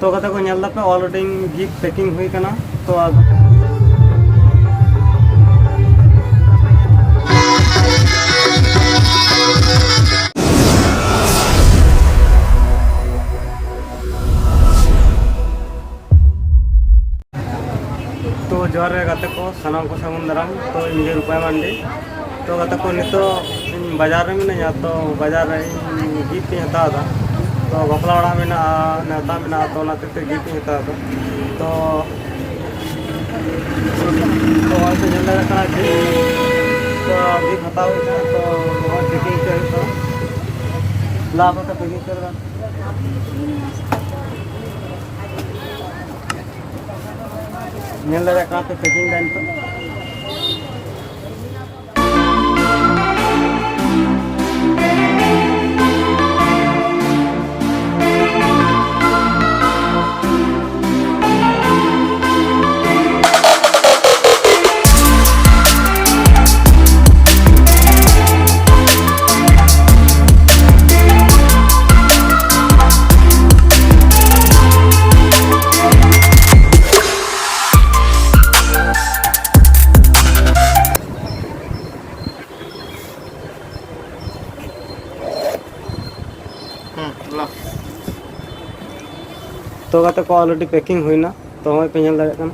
तो कते को नेल दापे ऑलरेडी गिफ्ट पैकिंग हुई कना तो तो जोर गाते को सानाम को सागुन दाराम तो इनके रुपये मंडी तो गाते को नितो बाजार में मिना तो बाजार गिफ्ट हता तो बपला ओड़ा में नेता में तो गिफ्ट हता तो तो गिफ्ट हता तो पैकिंग कर लाभ होता पैकिंग कर पैकिंग डाल तो तो गाते को ऑलरेडी पैकिंग हुई ना तो हमें पे नेल दाड़े कना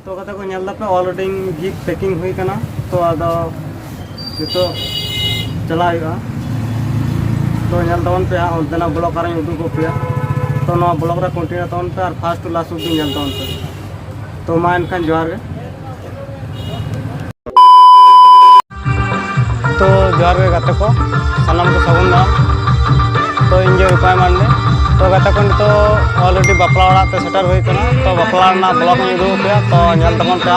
तो गाते को नेल दापे ऑलरेडी गिफ्ट पैकिंग हुई कना तो आदो नितो चला हुआ तो नेल तवन पे ओंतना ब्लॉक आरे उदू को पे तो नो ब्लॉक रे कंटिन्यू तवन पे और फर्स्ट टू लास्ट उदी नेल तवन पे तो मा एनखान जोहार गे तो जोहार गे गाते को सानाम को सागुन दाराम तो इनके रुपये मंडे तो गाते को तो ऑलरेडी बपला ओड़ा ते सेटर हुई कना तो बपला ना ब्लॉक में उदू पे तो नेल तवन पे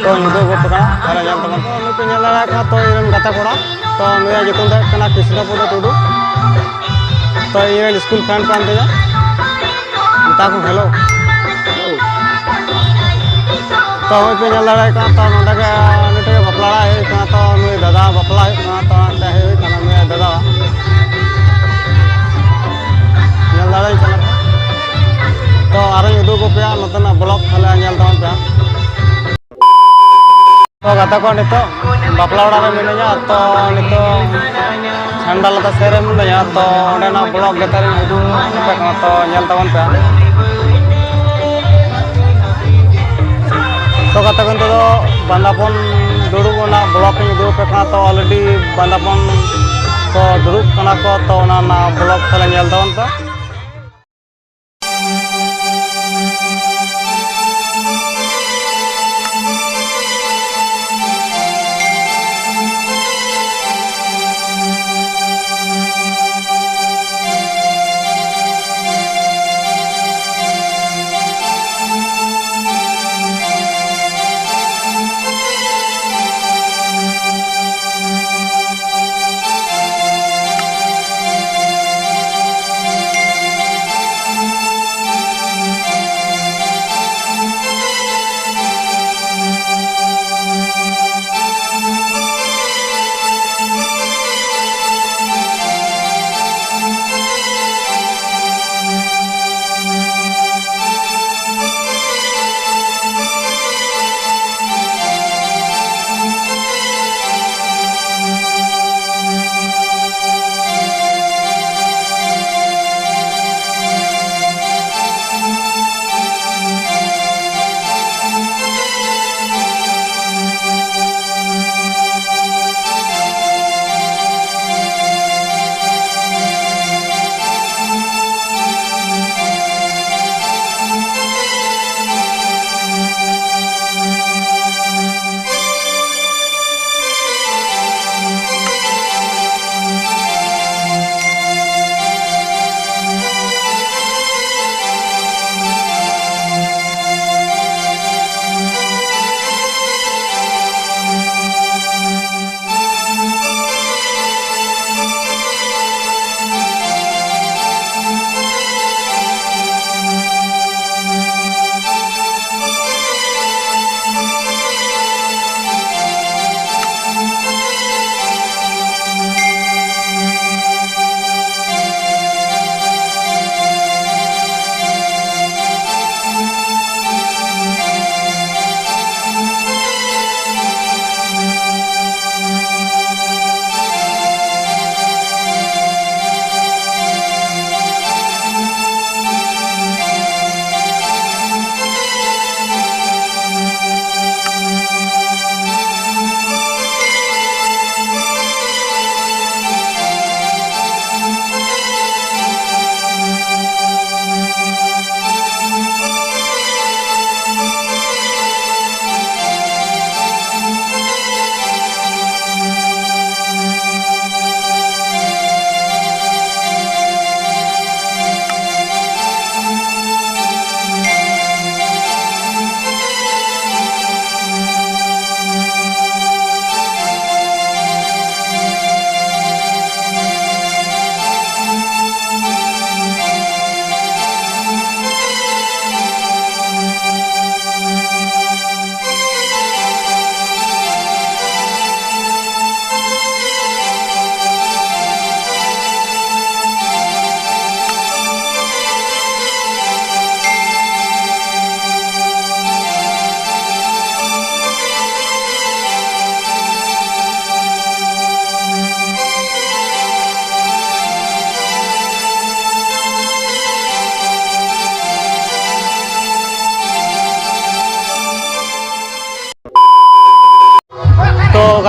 तो उदू को पे और नेल तवन पे नेल दाड़ा का तो इरन गाते कोड़ा तो नुया जुतुन दे कना कृष्णपुर टुडू तो इरन स्कूल फ्रेंड कान ते मता को हेलो तो हमें पे नेल दाड़ा का तो नोडा के बपला है का तो नुय दादा बपला है का तो अंते है कना नुय दादा नेल दाड़ा चला तो आरे उदू को पे नतना ब्लॉक थाले नेल तवन पे तो गाता को नितो बपला ओड़ा रे मिनया तो नितो ठंडा लता सेरे मिनया तो ओडे ना ब्लॉक गेतारे उदू पे का तो नेल तवन पे तो गाता को तो बांदापन दुड़ुब ना ब्लॉक में उदू पे का तो ऑलरेडी बांदापन तो दुड़ुब कना को तो ना ब्लॉक थाले नेल तवन पे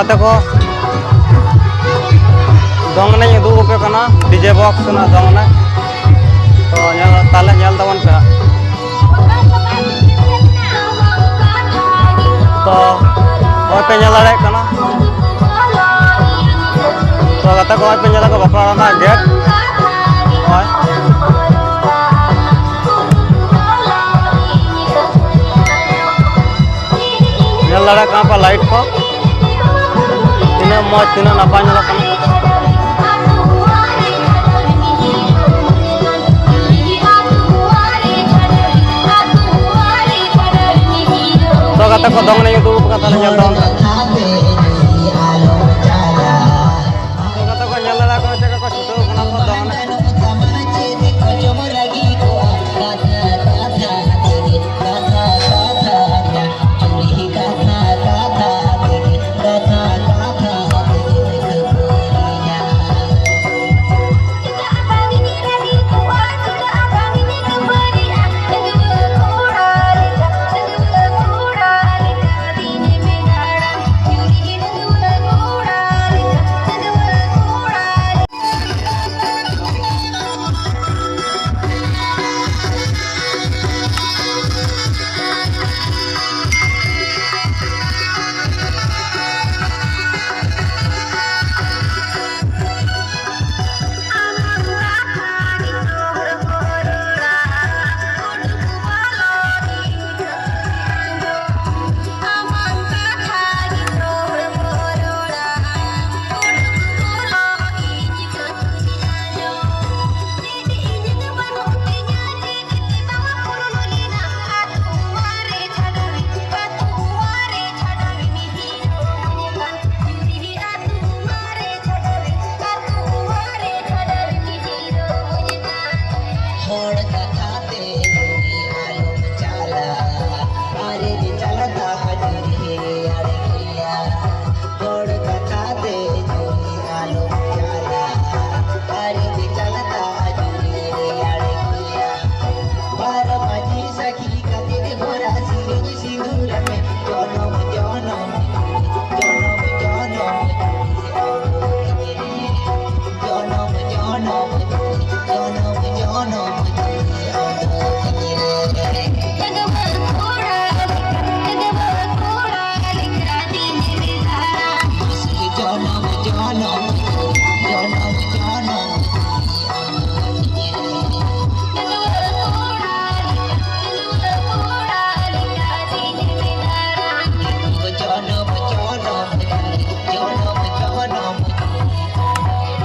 kata ko dong na yung dugo pe kana DJ box na dong na to nyal tawan pe to oi pe nyal lare kana to kata ko oi pe nyal ko bapla na gate oi nyal lare ka pa light ko tina mo tina napa nyala kana तो kata ko dong na yung dugo kata na nyal tawan to kata ko nyal lare ko jaga ko chuto kana ko dong na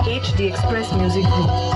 HD Express Music Group.